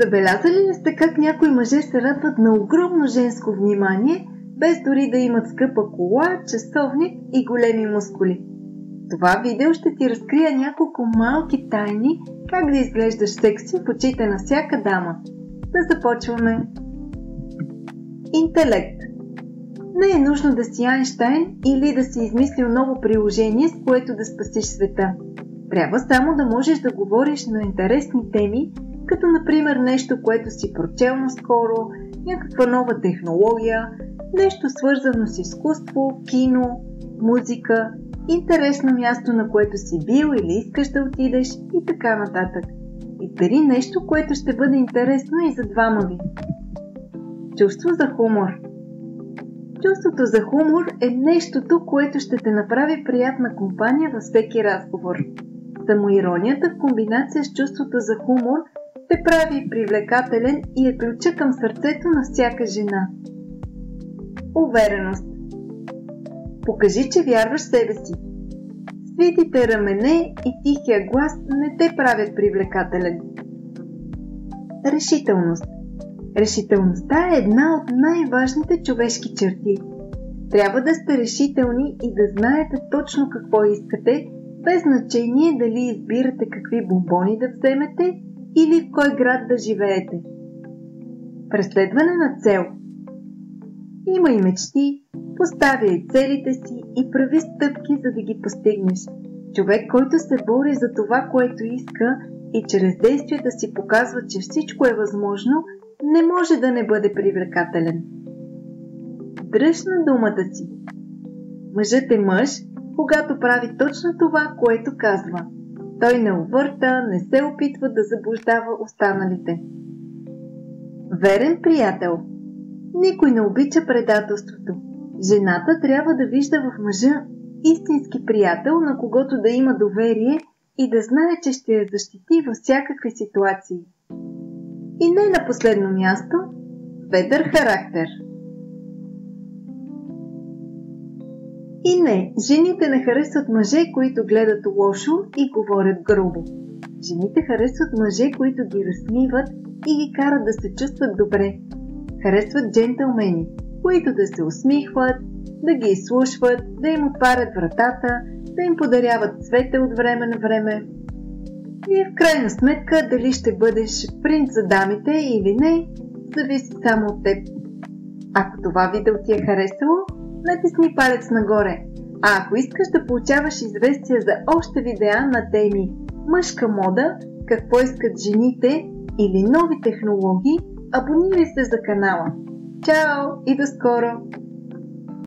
Забелязали ли сте как някои мъже се радват на огромно женско внимание, без дори да имат скъпа кола, часовник и големи мускули? Това видео ще ти разкрия няколко малки тайни как да изглеждаш секси в очите на всяка дама. Да започваме! Интелект. Не е нужно да си Айнщайн или да си измислил ново приложение, с което да спасиш света. Трябва само да можеш да говориш на интересни теми, като например нещо, което си прочел наскоро, някаква нова технология, нещо свързано с изкуство, кино, музика, интересно място, на което си бил или искаш да отидеш и така нататък. Избери нещо, което ще бъде интересно и за двама ви. Чувство за хумор. Чувството за хумор е нещото, което ще те направи приятна компания във всеки разговор. Самоиронията в комбинация с чувството за хумор те прави привлекателен и е ключа към сърцето на всяка жена. Увереност. Покажи, че вярваш в себе си. Свитите рамене и тихия глас не те правят привлекателен. Решителност. Решителността е една от най-важните човешки черти. Трябва да сте решителни и да знаете точно какво искате, без значение дали избирате какви бомбони да вземете или в кой град да живеете. Преследване на цел. Имай мечти, поставяй целите си и прави стъпки, за да ги постигнеш. Човек, който се бори за това, което иска и чрез действията си показва, че всичко е възможно, не може да не бъде привлекателен. Дръж на думата си. Мъжът е мъж, когато прави точно това, което казва. Той не увърта, не се опитва да заблуждава останалите. Верен приятел. Никой не обича предателството. Жената трябва да вижда в мъжа истински приятел, на когото да има доверие и да знае, че ще я защити във всякакви ситуации. И не на последно място, ведър характер. И не, жените не харесват мъже, които гледат лошо и говорят грубо. Жените харесват мъже, които ги разсмиват и ги карат да се чувстват добре. Харесват джентълмени, които да се усмихват, да ги изслушват, да им отварят вратата, да им подаряват цвете от време на време. И в крайна сметка, дали ще бъдеш принц за дамите или не, зависи само от теб. Ако това видео ти е харесало, натисни палец нагоре. А ако искаш да получаваш известия за още видеа на теми мъжка мода, какво искат жените или нови технологии, абонирай се за канала. Чао и до скоро!